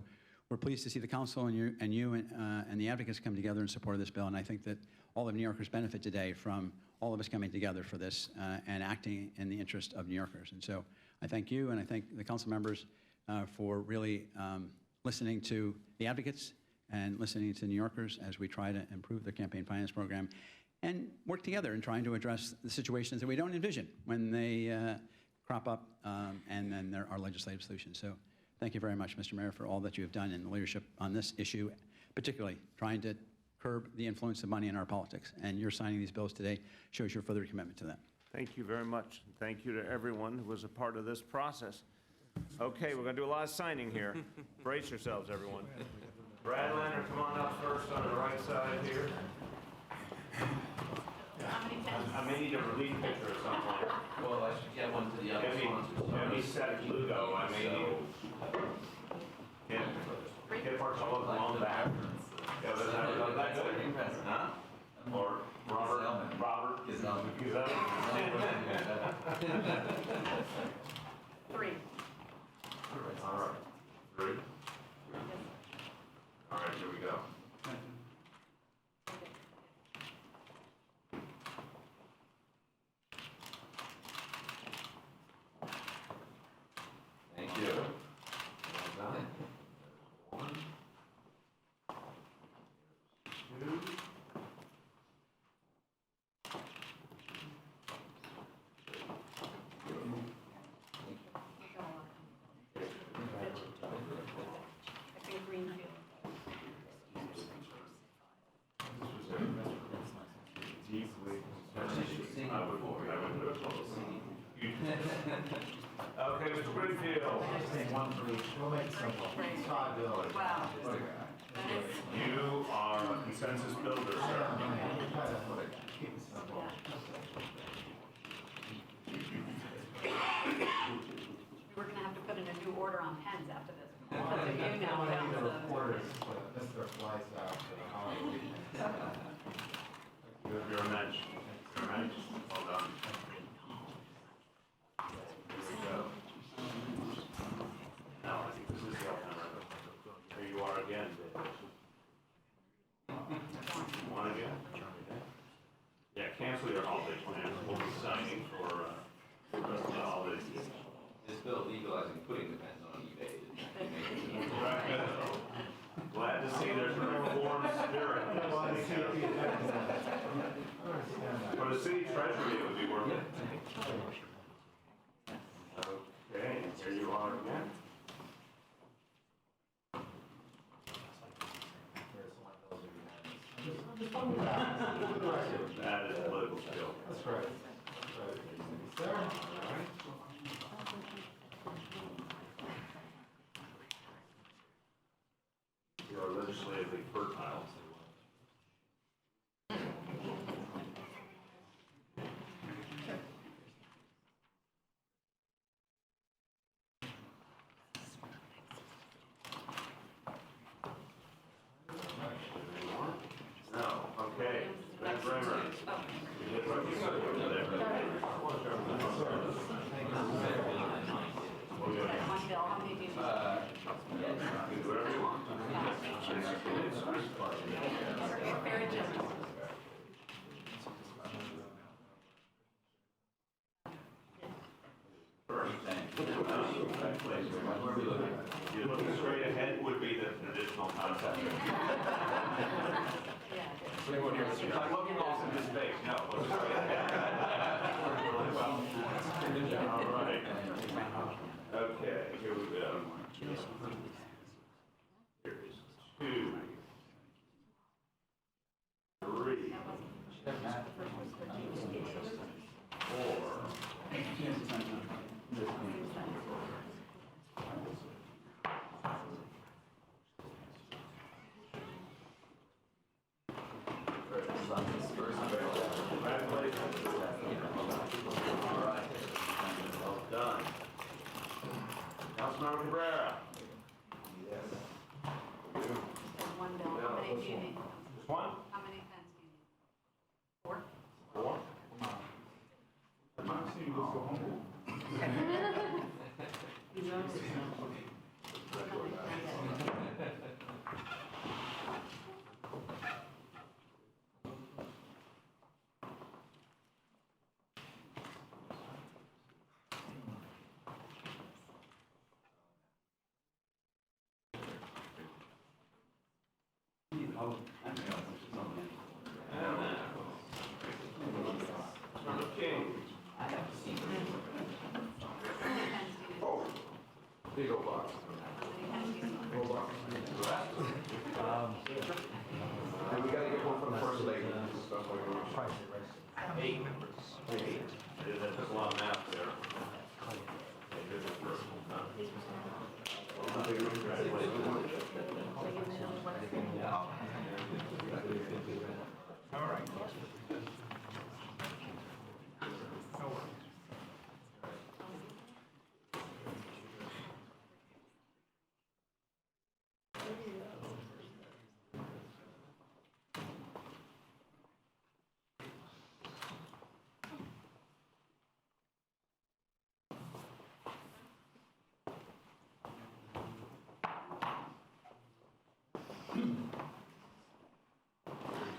we're pleased to see the council and the advocates come together in support of this bill. And I think that all of New Yorkers benefit today from all of us coming together for this and acting in the interest of New Yorkers. And so I thank you, and I thank the council members for really listening to the advocates and listening to New Yorkers as we try to improve the campaign finance program and work together in trying to address the situations that we don't envision when they crop up, and then there are legislative solutions. So thank you very much, Mr. Mayor, for all that you have done in the leadership on this issue, particularly trying to curb the influence of money in our politics. And your signing these bills today shows your further commitment to that. Thank you very much. Thank you to everyone who was a part of this process. Okay, we're going to do a lot of signing here. Brace yourselves, everyone. Brad Leonard, come on up first on the right side here. I may need a relief picture or something. Well, I should get one to the other sponsors. Let me set Lugo. I may need. Get part of the long back. Yeah, that's good. Huh? Or Robert. Three. All right. Three. All right, here we go. Thank you. Well done. One. Two. Okay, Mr. Greenfield. One for each. We'll make it simple. It's $5. Wow. You are a consensus builder, sir. Keep it simple. We're gonna have to put in a new order on pens after this. I That's what you now want to found, the so- reporters to miss their flights out for the holiday weekend. You're a mensch. You're a mensch. Well done. Here we go. Now, I think this is the alternative. Here you are again, David. One again? Yeah, cancel your holiday plans. We'll be signing for the rest of the holidays. This bill legalizing putting the pens on eBay. Glad to see there's a reform spirit in this city. For the city treasury, it would be worth it. Okay, here you are again. That is political skill. That's right. That's right. Sir? You are legislatively fertile. No, okay. That's Bremer. One bill, how many do you? Do whatever you want. Very generous. You're looking straight ahead would be the traditional concept. I'm looking off into space, no, look straight ahead. Really well. Well done. Councilmember Cabrera. One bill, how many do you need? Just one? How many pens do you need? Four? Four? Councilmember King. Big old box. Old box. And we gotta get one from the first lady. 8 members. 8. There's a lot of math there. All right.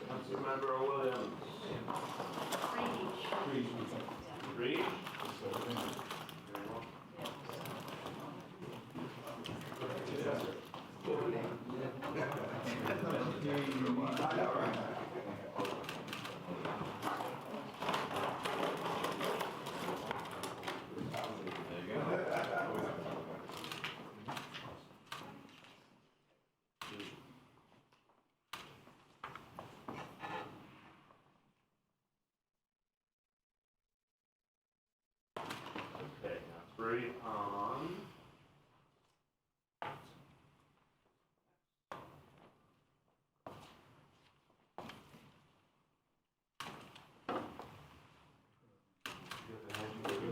Councilmember Williams. Three. Okay, now 3 on.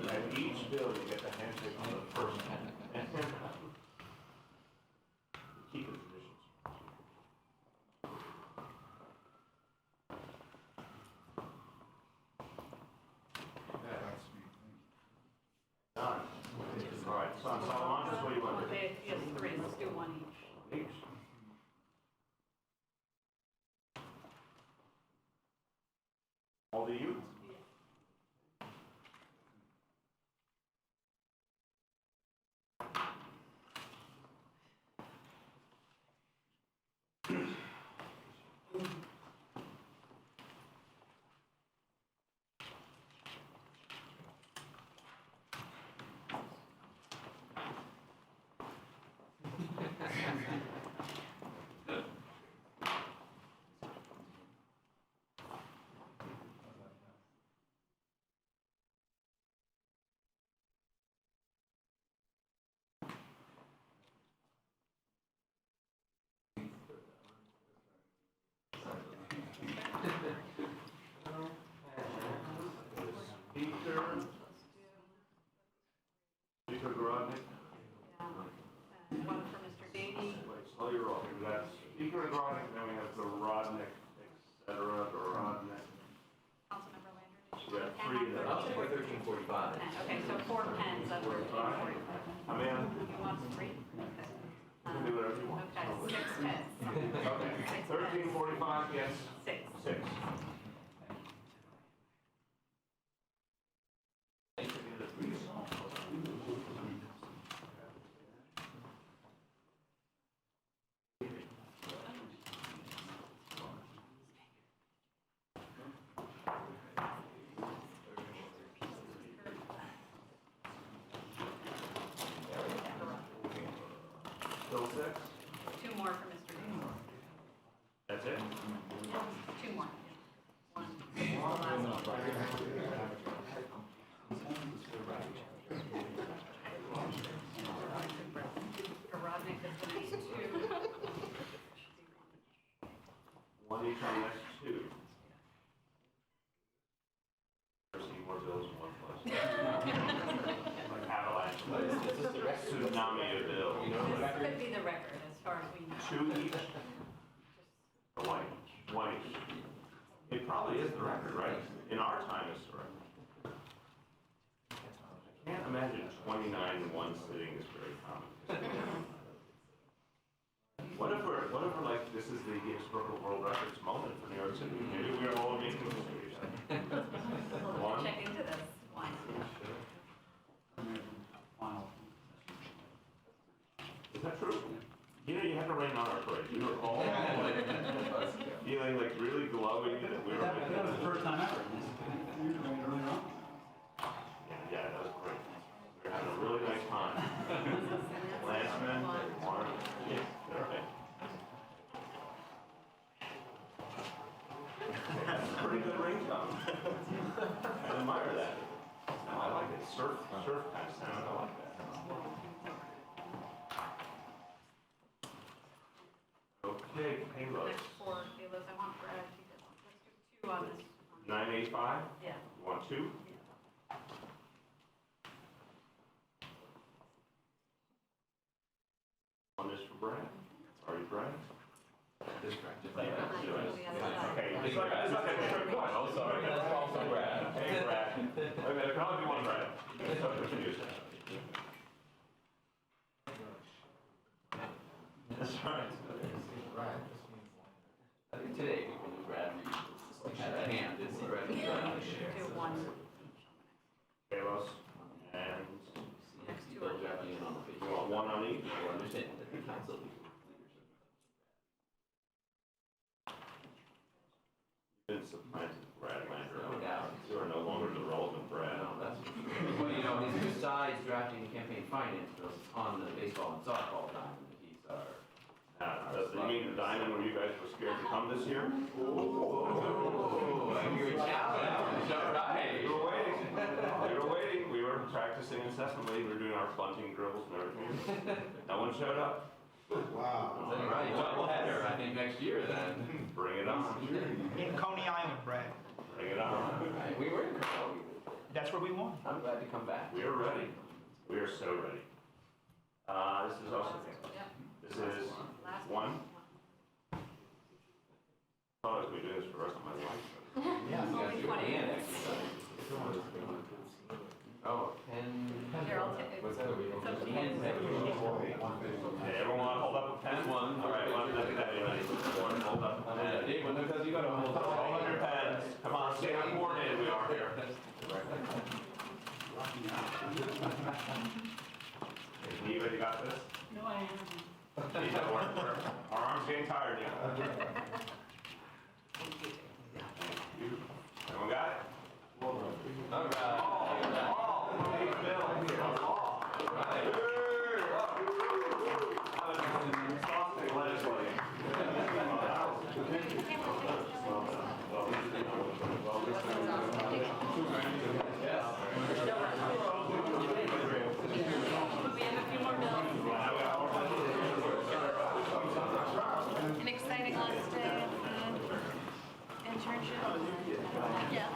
At each bill, you get the handshake on the first pen. Keep the traditions. Done. All right, so on Salamanca's, what do you want to do? Yes, three, let's do one each. Each. All the you? Speaker Grodnick. One for Mr. Beatty. Wait, slow your roll. We got Speaker Grodnick, then we have Grodnick, et cetera, Grodnick. Councilmember Landry. We got 3 there. I'll take 1345. Okay, so 4 pens of 1345. I'm in. You want 3? Okay. You can do whatever you want. Okay, 6 pens. Okay, 1345, yes. 6. 6. Still 6? 2 more for Mr. Beatty. That's it? 2 more. 1. The last one. on the next two. Ever seen more bills in one place? Like avalanche, tsunami of bills. This could be the record as far as we know. Two each? Or one each? One each. It probably is the record, right? In our time, it's the record. I can't imagine 29 in one sitting is very common. What if we're like, this is the historical world records moment for New York City? Maybe we're all making this. We'll check into this one. Is that true? You know, you had to rain on our parade. We were all feeling like really glowing that we were. That was the first time ever. Yeah, that was great. We were having a really nice time. Landsman, Warren, yeah, they're right. That's a pretty good ringtone. I admire that. No, I like it. Surf kind of sound. I like that. Okay, payloads. Next four payloads, I want Brad to do this one. Let's do two on this. 985? Yeah. You want two? On this for Brad? Sorry, Brad? Distracted. Okay, it's like a trick one. Oh, sorry. That's also Brad. Hey, Brad. Okay, there can only be one Brad. So confused. That's right. I think today people knew Brad Reed had a hand. Didn't see Brad Reed. Do one. Kalos and Next two Bill are Jackie in on the you want one on each? Or understand that the council leadership. You've been supplanted, Brad Lander. No doubt. You are no longer the relevant Brad. No, that's for sure. Well, you know, he's besides drafting campaign finance bills on the baseball and softball diamond. He's our. You mean the diamond when you guys were scared to come this year? Oh, you're a challenge. All right. We were waiting. We were waiting. We were practicing incessantly. We were doing our bunting drills and everything. No one showed up. Wow. All right, double header, I think, next year then. Bring it on. In Coney Island, Brad. Bring it on. All right, we were in Coney. That's where we won. I'm glad to come back. We are ready. We are so ready. This is also, this is one. I thought I was going to do this for the rest of my life. Yeah, you got your hand exercise. Oh, pen. Here, I'll take it. What's that? It's up to you. Pen. Okay, everyone want to hold up a pen? One. All right, one, hold up a pen. Dave, because you got to hold up. Hold up your pens. Come on, see how coordinated we are here. Eva, you got this? No, I haven't. Our arms getting tired now. Everyone got it? All right. An exciting last day of the internship. Yeah.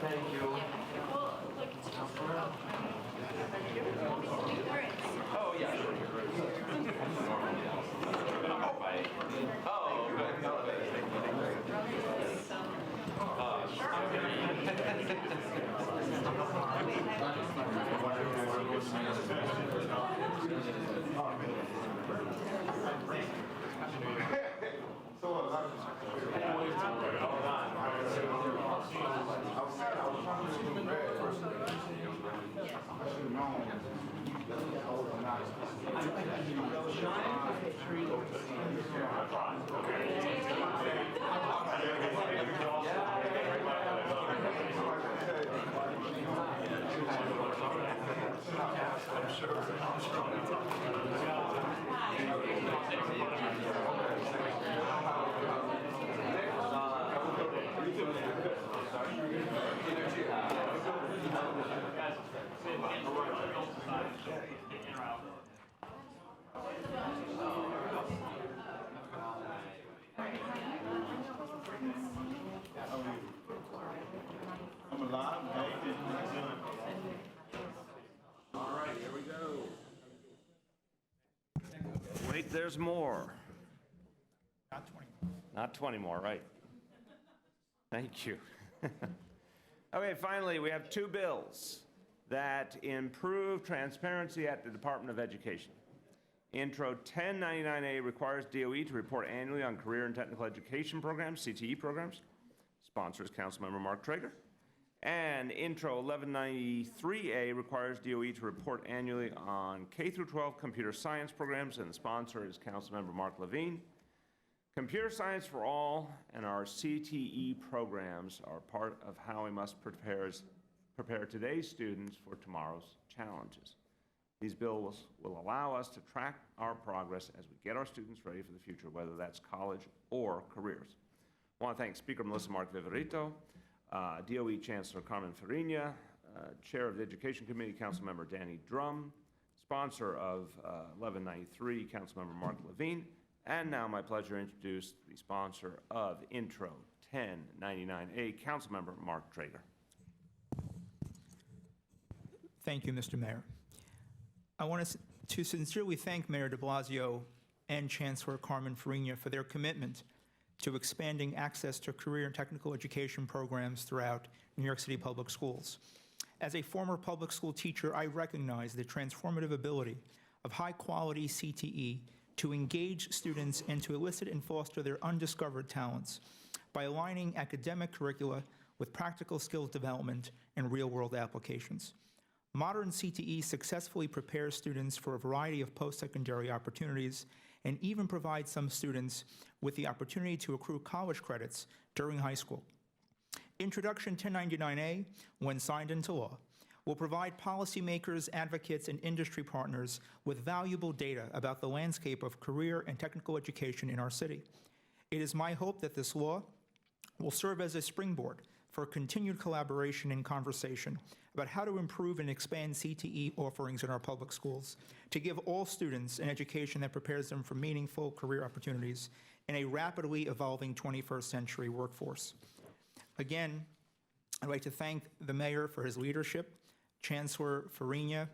Thank you. Well, look, it's just, you want me to do words? Oh, yeah. Oh, good. there's more. Not 20. Not 20 more, right. Thank you. Okay, finally, we have two bills that improve transparency at the Department of Education. Intro 1099A requires DOE to report annually on career and technical education programs, CTE programs. Sponsors Councilmember Mark Traeger. And Intro 1193A requires DOE to report annually on K-12 computer science programs, and the sponsor is Councilmember Mark Levine. Computer Science for All and our CTE programs are part of how we must prepare today's students for tomorrow's challenges. These bills will allow us to track our progress as we get our students ready for the future, whether that's college or careers. I want to thank Speaker Melissa Mark Viverito, DOE Chancellor Carmen Farina, Chair of the Education Committee, Councilmember Danny Drum, sponsor of 1193, Councilmember Mark Levine, and now my pleasure to introduce the sponsor of Intro 1099A, Councilmember Mark Traeger. Thank you, Mr. Mayor. I want to sincerely thank Mayor de Blasio and Chancellor Carmen Farina for their commitment to expanding access to career and technical education programs throughout New York City public schools. As a former public school teacher, I recognize the transformative ability of high-quality CTE to engage students and to elicit and foster their undiscovered talents by aligning academic curricula with practical skills development and real-world applications. Modern CTE successfully prepares students for a variety of post-secondary opportunities and even provides some students with the opportunity to accrue college credits during high school. Introduction 1099A, when signed into law, will provide policymakers, advocates, and industry partners with valuable data about the landscape of career and technical education in our city. It is my hope that this law will serve as a springboard for continued collaboration and conversation about how to improve and expand CTE offerings in our public schools to give all students an education that prepares them for meaningful career opportunities in a rapidly evolving 21st century workforce. Again, I'd like to thank the mayor for his leadership, Chancellor Farina,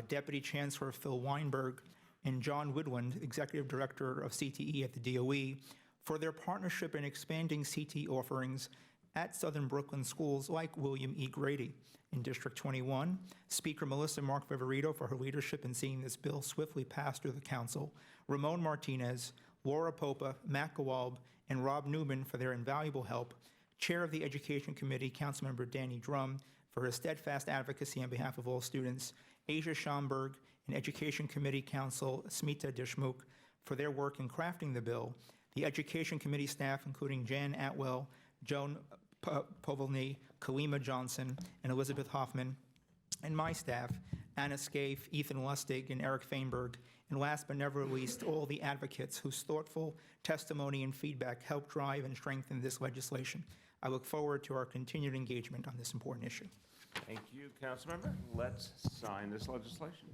Deputy Chancellor Phil Weinberg, and John Woodland, Executive Director of CTE at the DOE, for their partnership in expanding CTE offerings at Southern Brooklyn schools like William E. Grady in District 21, Speaker Melissa Mark Viverito for her leadership in seeing this bill swiftly pass through the council, Ramon Martinez, Laura Popa, Matt Gawalb, and Rob Newman for their invaluable help, Chair of the Education Committee, Councilmember Danny Drum, for her steadfast advocacy on behalf of all students, Asia Schomburg, and Education Committee Counsel Smita Deshmukh for their work in crafting the bill, the Education Committee staff, including Jan Atwell, Joan Povolny, Kalima Johnson, and Elizabeth Hoffman, and my staff, Anna Scaife, Ethan Lustig, and Eric Feinberg, and last but never least, all the advocates whose thoughtful testimony and feedback helped drive and strengthen this legislation. I look forward to our continued engagement on this important issue. Thank you, Councilmember. Let's sign this legislation.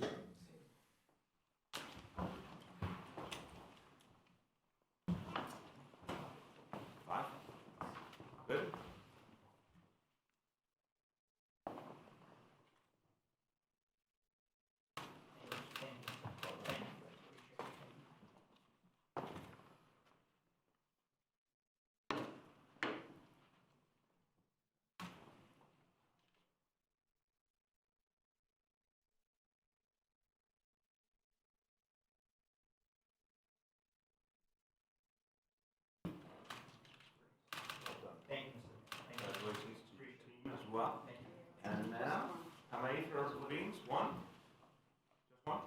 Five. Good. Congratulations to your team as well. And now, how many for Levines? One? Just one?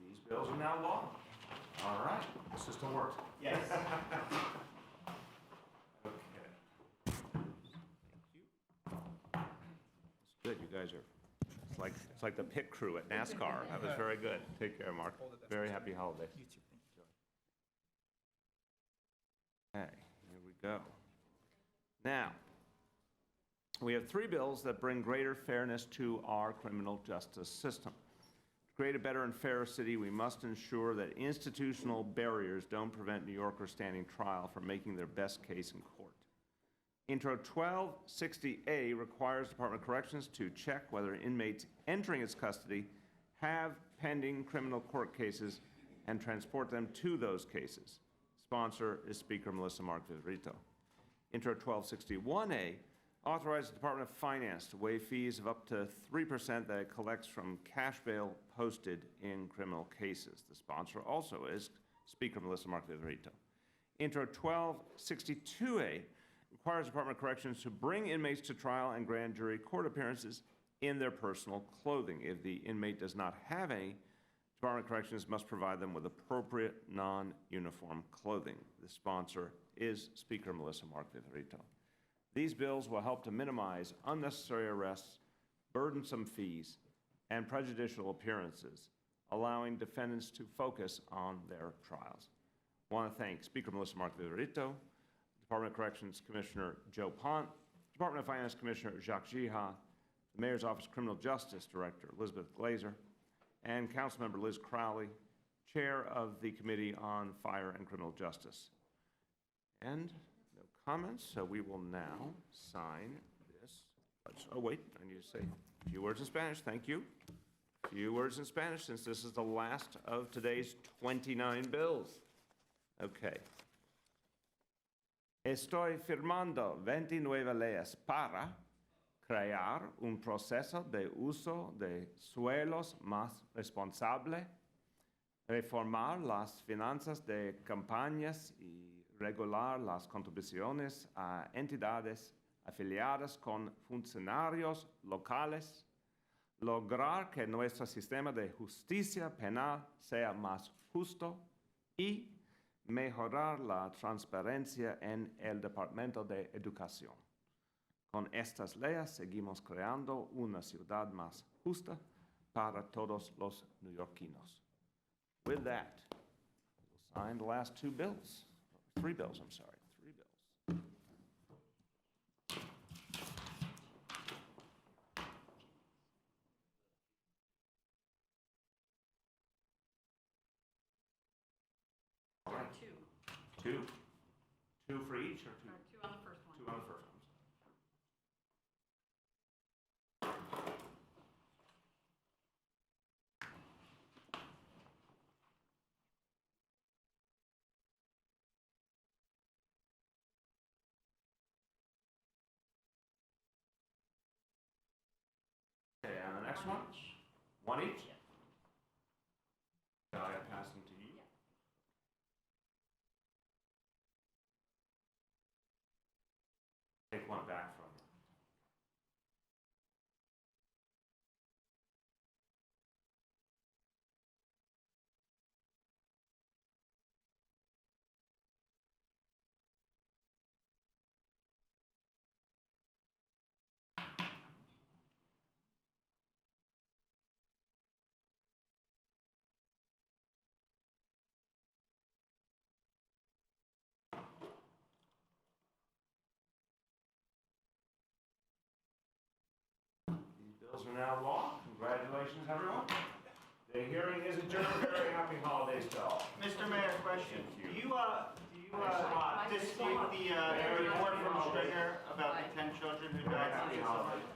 These bills are now law. All right, the system works. Yes. Good, you guys are, it's like the pit crew at NASCAR. That was very good. Take care, Mark. Very happy holidays. You too. Thank you. Okay, here we go. Now, we have three bills that bring greater fairness to our criminal justice system. To create a better and fairer city, we must ensure that institutional barriers don't prevent New Yorkers standing trial from making their best case in court. Intro 1260A requires Department of Corrections to check whether inmates entering its custody have pending criminal court cases and transport them to those cases. Sponsor is Speaker Melissa Mark-Viverito. Intro 1261A authorizes the Department of Finance to waive fees of up to 3% that it collects from cash bail posted in criminal cases. The sponsor also is Speaker Melissa Mark-Viverito. Intro 1262A requires the Department of Corrections to bring inmates to trial and grand jury court appearances in their personal clothing. If the inmate does not have any, Department of Corrections must provide them with appropriate non-uniform clothing. The sponsor is Speaker Melissa Mark-Viverito. These bills will help to minimize unnecessary arrests, burdensome fees, and prejudicial appearances, allowing defendants to focus on their trials. I want to thank Speaker Melissa Mark-Viverito, Department of Corrections Commissioner Joe Pont, Department of Finance Commissioner Jacques Jiha, the Mayor's Office Criminal Justice Director Elizabeth Glazer, and Councilmember Liz Crowley, Chair of the Committee on Fire and Criminal Justice. And no comments, so we will now sign this. Oh, wait, I need to say a few words in Spanish. Thank you. A few words in Spanish, since this is the last of today's 29 bills. Okay. Estoy firmando 29 leyes para crear un proceso de uso de suelos más responsable, reformar las finanzas de campañas y regular las contribuciones a entidades afiliadas con funcionarios locales, lograr que nuestro sistema de justicia penal sea más justo y mejorar la transparencia en el Departamento de Educación. Con estas leyes seguimos creando una ciudad más justa para todos los neoyorquinos. With that, we'll sign the last two bills. Three bills, I'm sorry. Three bills. Two. Two for each, or two? Two on the first one. Two on the first one. Okay, and the next one? One each? So I pass them to you. Take one back from you. Bills are now law. Congratulations, everyone. The hearing is adjourned. Very happy holidays to all. Mr. Mayor, question. Do you dispute the report from Stringer about the 10 children who died? Happy holidays.